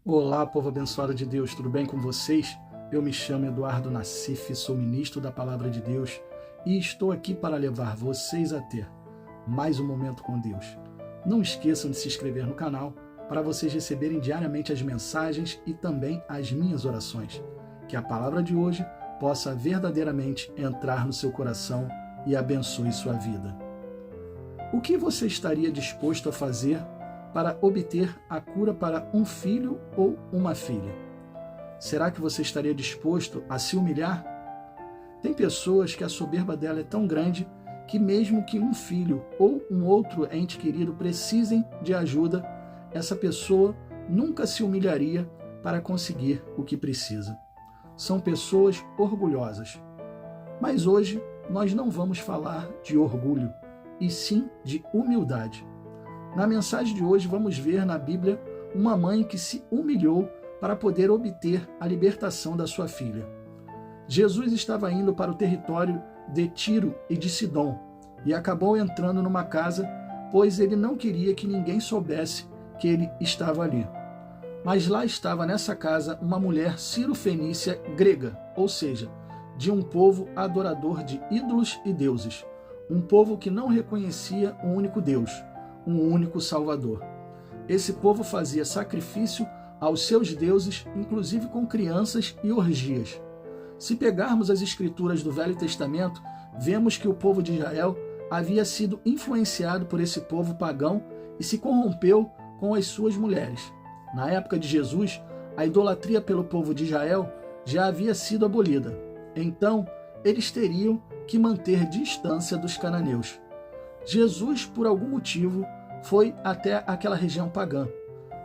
Olá, povo abençoado de Deus, tudo bem com vocês? Eu me chamo Eduardo Nassif, sou ministro da Palavra de Deus e estou aqui para levar vocês a ter mais um momento com Deus. Não esqueçam de se inscrever no canal para vocês receberem diariamente as mensagens e também as minhas orações. Que a palavra de hoje possa verdadeiramente entrar no seu coração e abençoe sua vida. O que você estaria disposto a fazer para obter a cura para um filho ou uma filha? Será que você estaria disposto a se humilhar? Tem pessoas que a soberba dela é tão grande que mesmo que um filho ou um outro ente querido precisem de ajuda, essa pessoa nunca se humilharia para conseguir o que precisa. São pessoas orgulhosas. Mas hoje nós não vamos falar de orgulho, e sim de humildade. Na mensagem de hoje vamos ver na Bíblia uma mãe que se humilhou para poder obter a libertação da sua filha. Jesus estava indo para o território de Tiro e de Sidom e acabou entrando numa casa, pois ele não queria que ninguém soubesse que ele estava ali. Mas lá estava nessa casa uma mulher cirofenícia grega, ou seja, de um povo adorador de ídolos e deuses, um povo que não reconhecia um único Deus, um único Salvador. Esse povo fazia sacrifício aos seus deuses, inclusive com crianças e orgias. Se pegarmos as escrituras do Velho Testamento, vemos que o povo de Israel havia sido influenciado por esse povo pagão e se corrompeu com as suas mulheres. Na época de Jesus, a idolatria pelo povo de Israel já havia sido abolida. Então, eles teriam que manter distância dos cananeus. Jesus, por algum motivo, foi até aquela região pagã.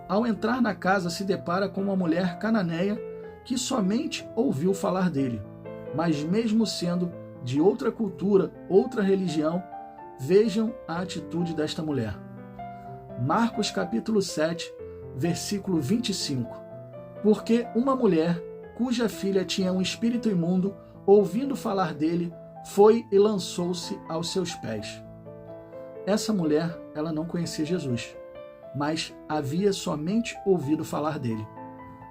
Ao entrar na casa, se depara com uma mulher cananeia que somente ouviu falar dele. Mas mesmo sendo de outra cultura, outra religião, vejam a atitude desta mulher. Marcos capítulo 7, versículo 25. Porque uma mulher, cuja filha tinha um espírito imundo, ouvindo falar dele, foi e lançou-se aos seus pés. Essa mulher, ela não conhecia Jesus, mas havia somente ouvido falar dele.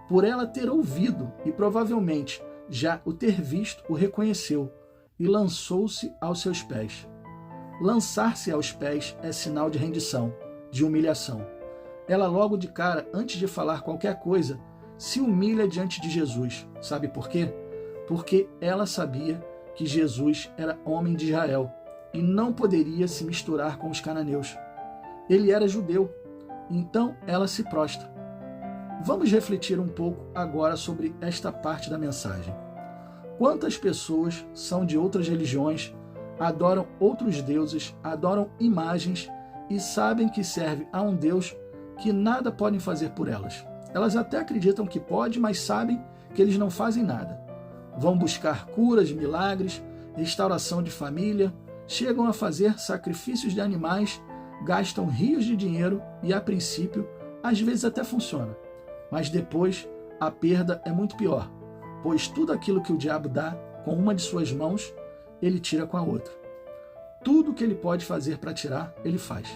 Por ela ter ouvido e provavelmente já o ter visto, o reconheceu e lançou-se aos seus pés. Lançar-se aos pés é sinal de rendição, de humilhação. Ela logo de cara, antes de falar qualquer coisa, se humilha diante de Jesus. Sabe por quê? Porque ela sabia que Jesus era homem de Israel e não poderia se misturar com os cananeus. Ele era judeu, então ela se prostra. Vamos refletir um pouco agora sobre esta parte da mensagem. Quantas pessoas são de outras religiões, adoram outros deuses, adoram imagens e sabem que serve a um Deus que nada podem fazer por elas. Elas até acreditam que pode, mas sabem que eles não fazem nada. Vão buscar curas, milagres, restauração de família, chegam a fazer sacrifícios de animais, gastam rios de dinheiro e, a princípio, às vezes até funciona. Mas depois, a perda é muito pior, pois tudo aquilo que o diabo dá com uma de suas mãos, ele tira com a outra. Tudo que ele pode fazer para tirar, ele faz.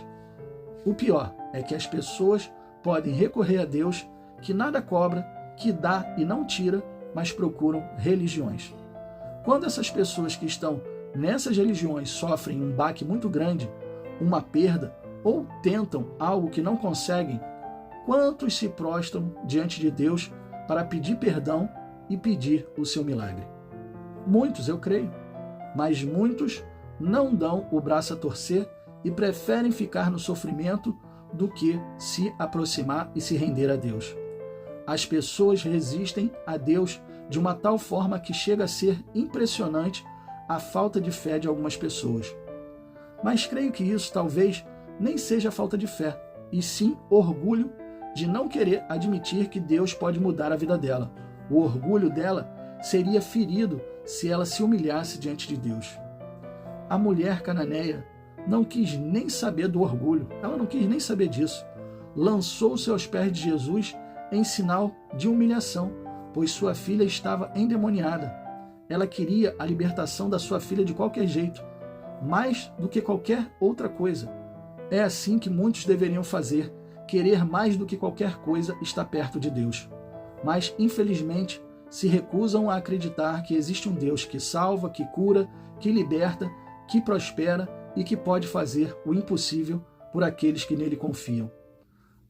O pior é que as pessoas podem recorrer a Deus, que nada cobra, que dá e não tira, mas procuram religiões. Quando essas pessoas que estão nessas religiões sofrem um baque muito grande, uma perda, ou tentam algo que não conseguem, quantos se prostram diante de Deus para pedir perdão e pedir o seu milagre? Muitos, eu creio, mas muitos não dão o braço a torcer e preferem ficar no sofrimento do que se aproximar e se render a Deus. As pessoas resistem a Deus de uma tal forma que chega a ser impressionante a falta de fé de algumas pessoas. Mas creio que isso talvez nem seja falta de fé, e sim orgulho de não querer admitir que Deus pode mudar a vida dela. O orgulho dela seria ferido se ela se humilhasse diante de Deus. A mulher cananeia não quis nem saber do orgulho, ela não quis nem saber disso. Lançou-se aos pés de Jesus em sinal de humilhação, pois sua filha estava endemoniada. Ela queria a libertação da sua filha de qualquer jeito. mais do que qualquer outra coisa. É assim que muitos deveriam fazer. Querer mais do que qualquer coisa está perto de Deus. Mas, infelizmente, se recusam a acreditar que existe um Deus que salva, que cura, que liberta, que prospera e que pode fazer o impossível por aqueles que nele confiam.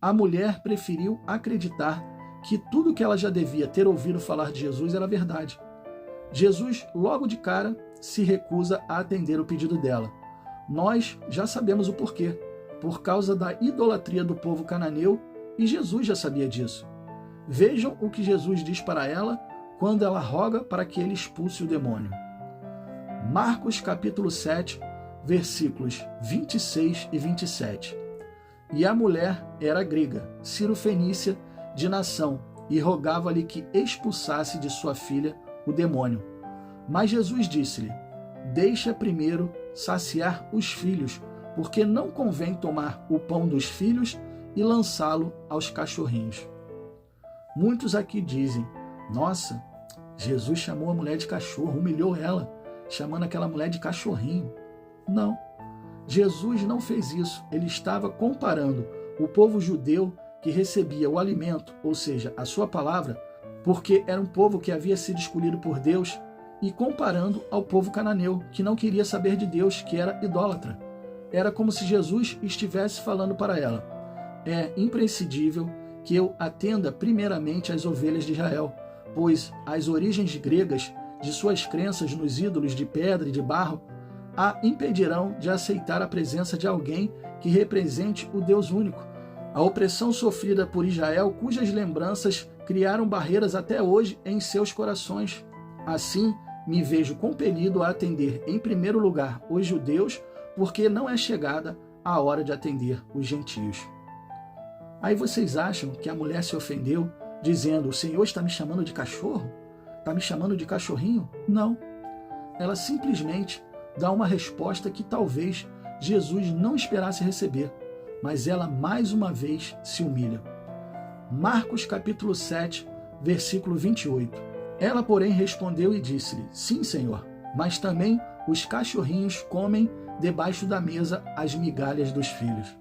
A mulher preferiu acreditar que tudo que ela já devia ter ouvido falar de Jesus era verdade. Jesus, logo de cara, se recusa a atender o pedido dela. Nós já sabemos o porquê, por causa da idolatria do povo cananeu, e Jesus já sabia disso. Vejam o que Jesus diz para ela quando ela roga para que ele expulse o demônio. Marcos capítulo 7, versículos 26 e 27. E a mulher era grega, cirofenícia, de nação, e rogava-lhe que expulsasse de sua filha o demônio. Mas Jesus disse-lhe: deixa primeiro saciar os filhos, porque não convém tomar o pão dos filhos e lançá-lo aos cachorrinhos. Muitos aqui dizem: nossa, Jesus chamou a mulher de cachorro, humilhou ela, chamando aquela mulher de cachorrinho. Não, Jesus não fez isso. Ele estava comparando o povo judeu que recebia o alimento, ou seja, a sua palavra, porque era um povo que havia sido escolhido por Deus, e comparando ao povo cananeu, que não queria saber de Deus, que era idólatra. Era como se Jesus estivesse falando para ela: é imprescindível que eu atenda primeiramente às ovelhas de Israel, pois as origens gregas de suas crenças nos ídolos de pedra e de barro a impedirão de aceitar a presença de alguém que represente o Deus único. A opressão sofrida por Israel, cujas lembranças criaram barreiras até hoje em seus corações. Assim, me vejo compelido a atender em primeiro lugar os judeus, porque não é chegada a hora de atender os gentios. Aí vocês acham que a mulher se ofendeu, dizendo: o Senhor está me chamando de cachorro? Está me chamando de cachorrinho? Não. Ela simplesmente dá uma resposta que talvez Jesus não esperasse receber, mas ela mais uma vez se humilha. Marcos capítulo 7, versículo 28. Ela, porém, respondeu e disse-lhe: sim, Senhor, mas também os cachorrinhos comem debaixo da mesa as migalhas dos filhos.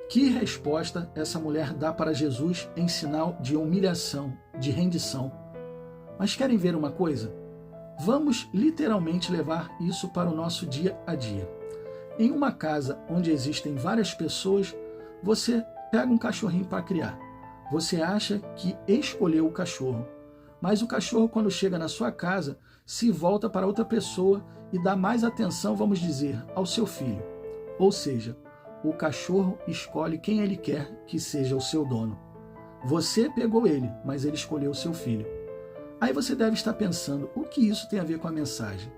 Que resposta essa mulher dá para Jesus em sinal de humilhação, de rendição. Mas querem ver uma coisa? Vamos literalmente levar isso para o nosso dia a dia. Em uma casa onde existem várias pessoas, você pega um cachorrinho para criar. Você acha que escolheu o cachorro, mas o cachorro, quando chega na sua casa, se volta para outra pessoa e dá mais atenção, vamos dizer, ao seu filho. Ou seja, o cachorro escolhe quem ele quer que seja o seu dono. Você pegou ele, mas ele escolheu o seu filho. Aí você deve estar pensando: o que isso tem a ver com a mensagem?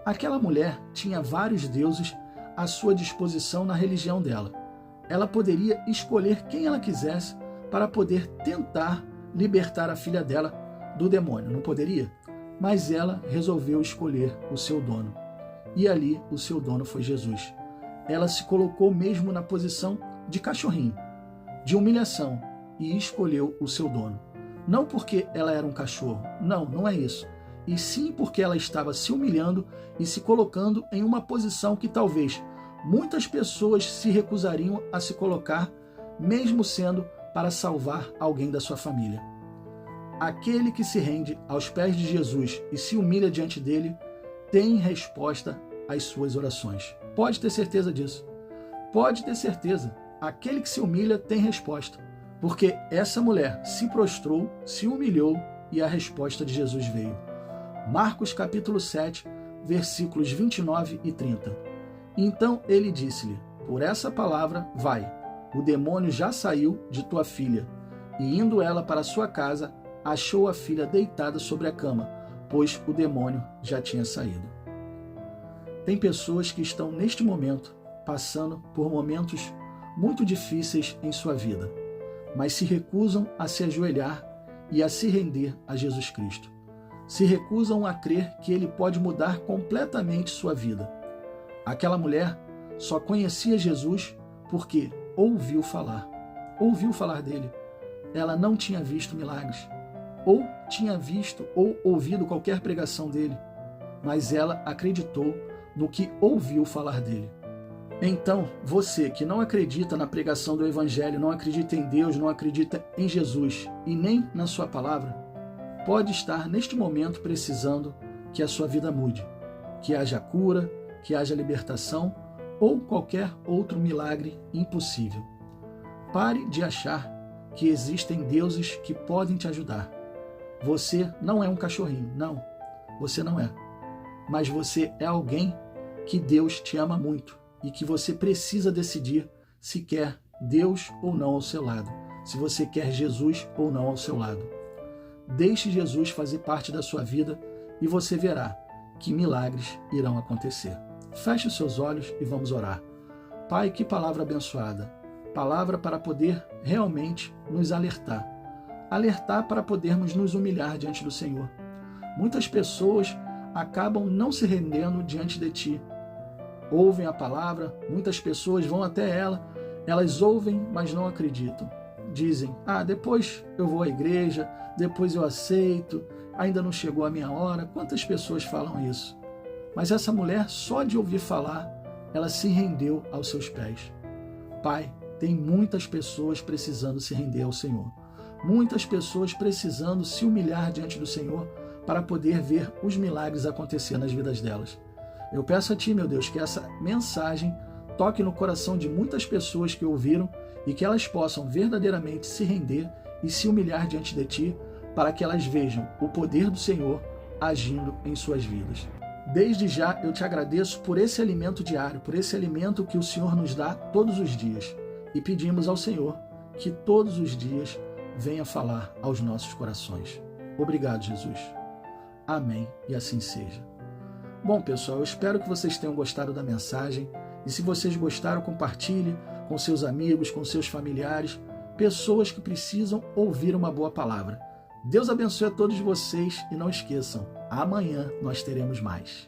Aquela mulher tinha vários deuses à sua disposição na religião dela. Ela poderia escolher quem ela quisesse para poder tentar libertar a filha dela do demônio, não poderia? Mas ela resolveu escolher o seu dono. E ali o seu dono foi Jesus. Ela se colocou mesmo na posição de cachorrinho, de humilhação, e escolheu o seu dono. Não porque ela era um cachorro, não é isso. E sim porque ela estava se humilhando e se colocando em uma posição que talvez muitas pessoas se recusariam a se colocar, mesmo sendo para salvar alguém da sua família. Aquele que se rende aos pés de Jesus e se humilha diante dele, tem resposta às suas orações. Pode ter certeza disso. Pode ter certeza. Aquele que se humilha tem resposta. Porque essa mulher se prostrou, se humilhou e a resposta de Jesus veio. Marcos capítulo 7, versículos 29 e 30. Então ele disse-lhe: por essa palavra, vai, o demônio já saiu de tua filha. E indo ela para sua casa, achou a filha deitada sobre a cama, pois o demônio já tinha saído. Tem pessoas que estão neste momento passando por momentos muito difíceis em sua vida, mas se recusam a se ajoelhar e a se render a Jesus Cristo. Se recusam a crer que Ele pode mudar completamente sua vida. Aquela mulher só conhecia Jesus porque ouviu falar dele. Ela não tinha visto milagres, ou tinha visto ou ouvido qualquer pregação dele, mas ela acreditou no que ouviu falar dele. Então, você que não acredita na pregação do Evangelho, não acredita em Deus, não acredita em Jesus e nem na sua palavra, pode estar neste momento precisando que a sua vida mude, que haja cura, que haja libertação ou qualquer outro milagre impossível. Pare de achar que existem deuses que podem te ajudar. Você não é um cachorrinho, não, você não é. Mas você é alguém que Deus te ama muito e que você precisa decidir se quer Deus ou não ao seu lado, se você quer Jesus ou não ao seu lado. Deixe Jesus fazer parte da sua vida e você verá que milagres irão acontecer. Feche os seus olhos e vamos orar. Pai, que palavra abençoada. Palavra para poder realmente nos alertar. Alertar para podermos nos humilhar diante do Senhor. Muitas pessoas acabam não se rendendo diante de Ti. Ouvem a palavra, muitas pessoas vão até ela, elas ouvem, mas não acreditam. Dizem, depois eu vou à igreja, depois eu aceito, ainda não chegou a minha hora. Quantas pessoas falam isso? Mas essa mulher, só de ouvir falar, ela se rendeu aos seus pés. Pai, tem muitas pessoas precisando se render ao Senhor. Muitas pessoas precisando se humilhar diante do Senhor para poder ver os milagres acontecer nas vidas delas. Eu peço a Ti, meu Deus, que essa mensagem toque no coração de muitas pessoas que ouviram e que elas possam verdadeiramente se render e se humilhar diante de Ti para que elas vejam o poder do Senhor agindo em suas vidas. Desde já eu Te agradeço por esse alimento diário, por esse alimento que o Senhor nos dá todos os dias. E pedimos ao Senhor que todos os dias venha falar aos nossos corações. Obrigado, Jesus. Amém, e assim seja. Bom, pessoal, eu espero que vocês tenham gostado da mensagem. E se vocês gostaram, compartilhe com seus amigos, com seus familiares, pessoas que precisam ouvir uma boa palavra. Deus abençoe a todos vocês e não esqueçam, amanhã nós teremos mais.